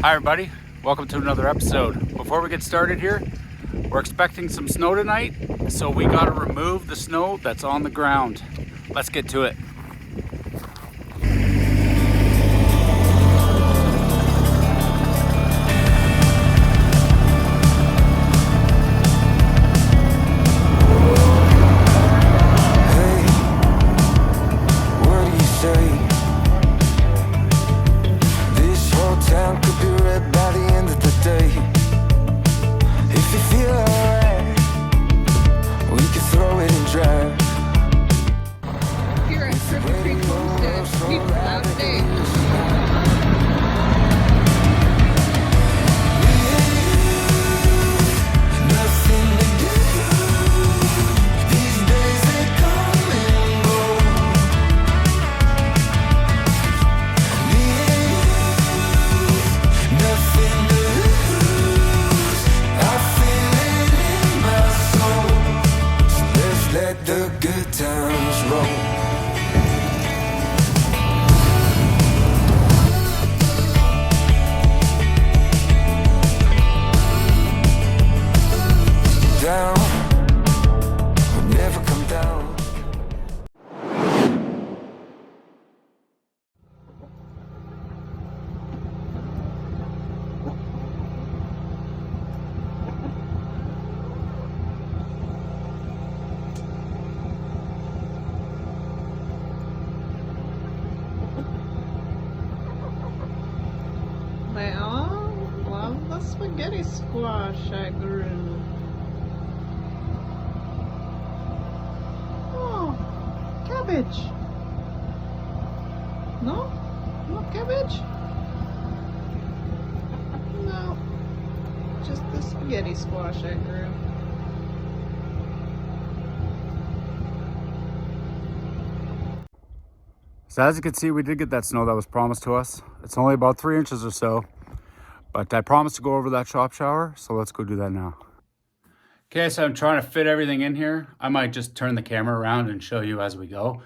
Hi everybody, welcome to another episode. Before we get started here, we're expecting some snow tonight, so we gotta remove the snow that's on the ground. Let's get to it. Here at KrivdaCreek Homestead, people out today. The good times roll. Down, will never come down. They all love the spaghetti squash I grew. Oh, cabbage. No? No cabbage? No. Just the spaghetti squash I grew. So as you can see, we did get that snow that was promised to us. It's only about 3 inches or so, but I promised to go over that shop shower, so let's go do that now. Okay, so I'm trying to fit everything in here. I might just turn the camera around and show you as we go,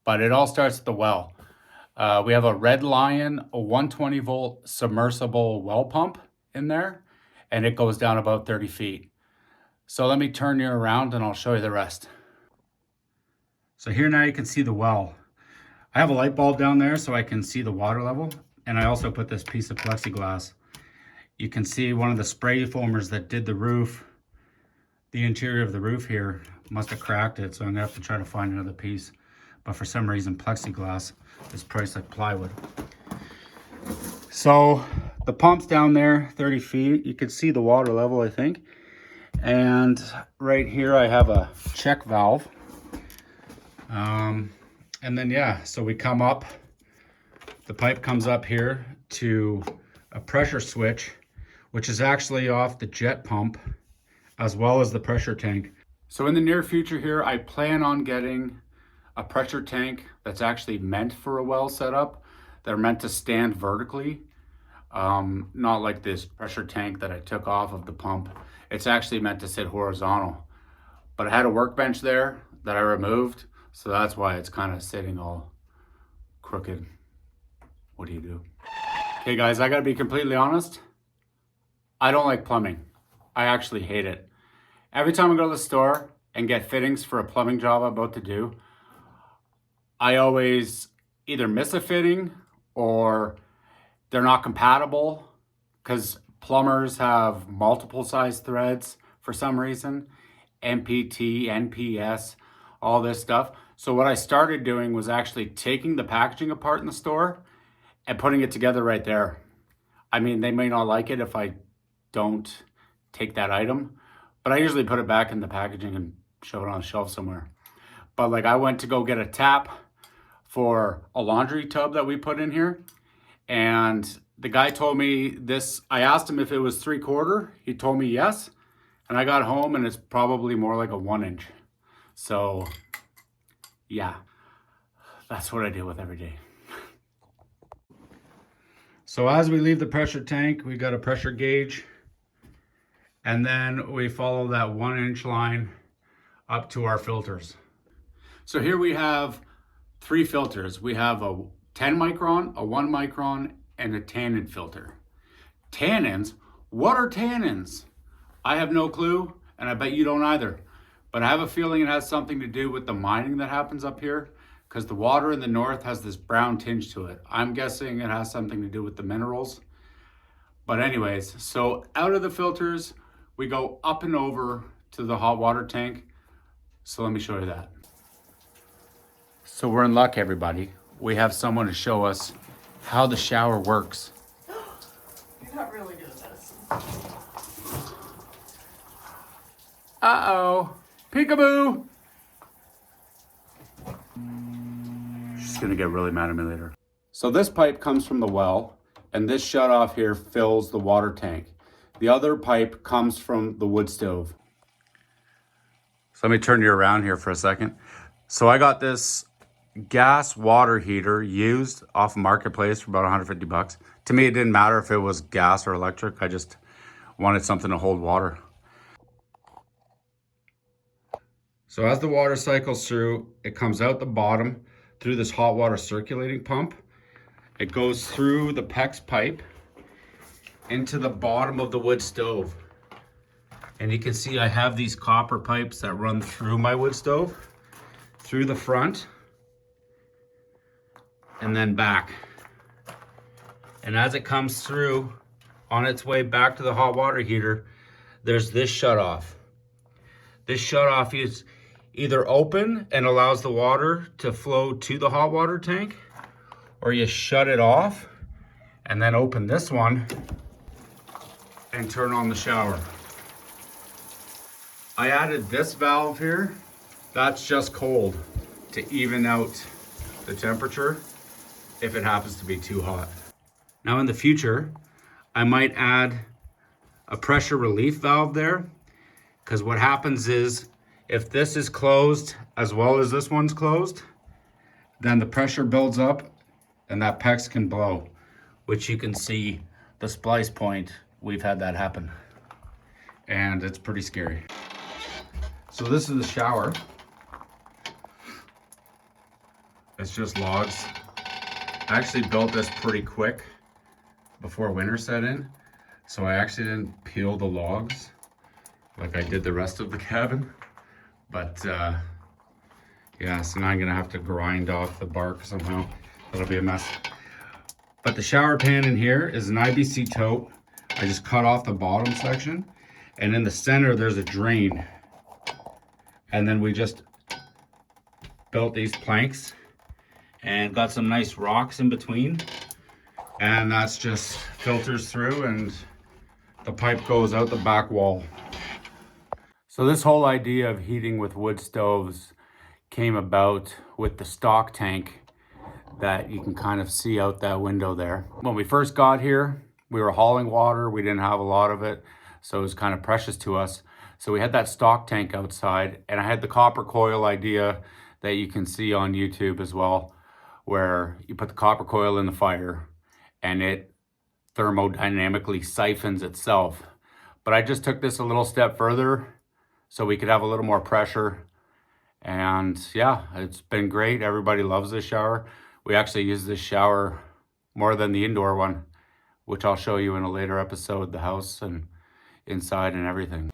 but it all starts at the well. We have a Red Lion, a 120 volt submersible well pump in there, and it goes down about 30 feet. So let me turn you around and I'll show you the rest. So here now you can see the well. I have a light bulb down there so I can see the water level, and I also put this piece of plexiglass. You can see one of the spray foamers that did the roof, the interior of the roof here, must have cracked it, so I'm gonna have to try to find another piece. But for some reason, plexiglass is priced like plywood. So the pump's down there, 30 feet. You can see the water level, I think. And right here, I have a check valve. And then, yeah, so we come up, the pipe comes up here to a pressure switch, which is actually off the jet pump, as well as the pressure tank. So in the near future here, I plan on getting a pressure tank that's actually meant for a well setup. They're meant to stand vertically, not like this pressure tank that I took off of the pump. It's actually meant to sit horizontal. But I had a workbench there that I removed, so that's why it's kind of sitting all crooked. What do you do? Okay guys, I gotta be completely honest. I don't like plumbing. I actually hate it. Every time I go to the store and get fittings for a plumbing job I'm about to do, I always either miss a fitting or they're not compatible because plumbers have multiple size threads for some reason. MPT, NPS, all this stuff. So what I started doing was actually taking the packaging apart in the store and putting it together right there. I mean, they may not like it if I don't take that item, but I usually put it back in the packaging and shove it on a shelf somewhere. But like I went to go get a tap for a laundry tub that we put in here, and the guy told me this, I asked him if it was 3/4, he told me yes, and I got home and it's probably more like a 1 inch. So yeah, that's what I deal with every day. So as we leave the pressure tank, we got a pressure gauge, and then we follow that 1 inch line up to our filters. So here we have 3 filters. We have a 10 micron, a 1 micron, and a tannin filter. Tannins? What are tannins? I have no clue, and I bet you don't either. But I have a feeling it has something to do with the mining that happens up here, because the water in the north has this brown tinge to it. I'm guessing it has something to do with the minerals. But anyways, so out of the filters, we go up and over to the hot water tank. So let me show you that. So we're in luck, everybody. We have someone to show us how the shower works. You're not really good at this. Uh-oh. Peekaboo. She's gonna get really mad at me later. So this pipe comes from the well, and this shut off here fills the water tank. The other pipe comes from the wood stove. So let me turn you around here for a second. So I got this gas water heater used off Marketplace for about 150 bucks. To me, it didn't matter if it was gas or electric. I just wanted something to hold water. So as the water cycles through, it comes out the bottom through this hot water circulating pump. It goes through the PEX pipe into the bottom of the wood stove. And you can see I have these copper pipes that run through my wood stove, through the front, and then back. And as it comes through, on its way back to the hot water heater, there's this shutoff. This shutoff is either open and allows the water to flow to the hot water tank, or you shut it off and then open this one and turn on the shower. I added this valve here. That's just cold to even out the temperature if it happens to be too hot. Now in the future, I might add a pressure relief valve there, because what happens is if this is closed as well as this one's closed, then the pressure builds up and that PEX can blow, which you can see the splice point. We've had that happen and it's pretty scary. So this is the shower. It's just logs. I actually built this pretty quick before winter set in. So I actually didn't peel the logs like I did the rest of the cabin. But yeah, so now I'm gonna have to grind off the bark somehow. That'll be a mess. But the shower pan in here is an IBC tote. I just cut off the bottom section, and in the center there's a drain. And then we just built these planks and got some nice rocks in between. And that's just filters through and the pipe goes out the back wall. So this whole idea of heating with wood stoves came about with the stock tank that you can kind of see out that window there. When we first got here, we were hauling water. We didn't have a lot of it, so it was kind of precious to us. So we had that stock tank outside, and I had the copper coil idea that you can see on YouTube as well, where you put the copper coil in the fire and it thermodynamically siphons itself. But I just took this a little step further so we could have a little more pressure. And yeah, it's been great. Everybody loves this shower. We actually use this shower more than the indoor one, which I'll show you in a later episode, the house and inside and everything.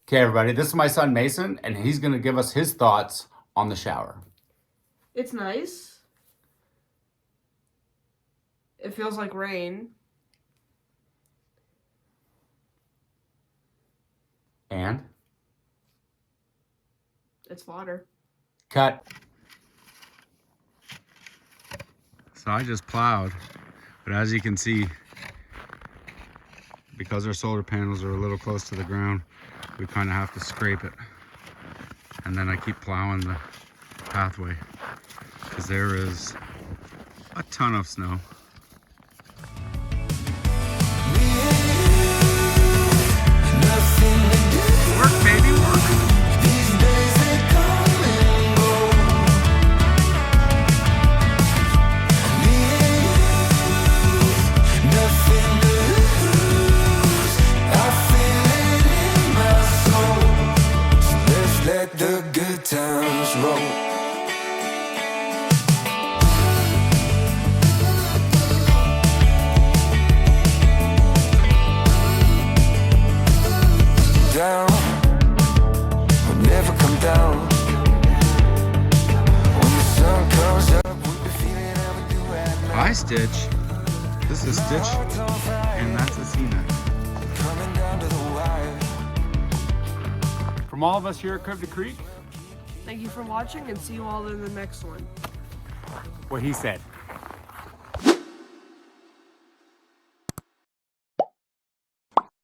Okay, everybody, this is my son Mason, and he's gonna give us his thoughts on the shower. It's nice. It feels like rain. And? It's water. Cut. So I just plowed, but as you can see, because our solar panels are a little close to the ground, we kind of have to scrape it. And then I keep plowing the pathway because there is a ton of snow. Work, baby, work. Let the good times roll. Down, we'll never come down. When the sun comes up, we'll be feeling how we do at night. Hi, Stitch. This is Stitch, and that's Asina. Coming down to the wire. From all of us here at KrivdaCreek, Thank you for watching and see you all in the next one. what he said.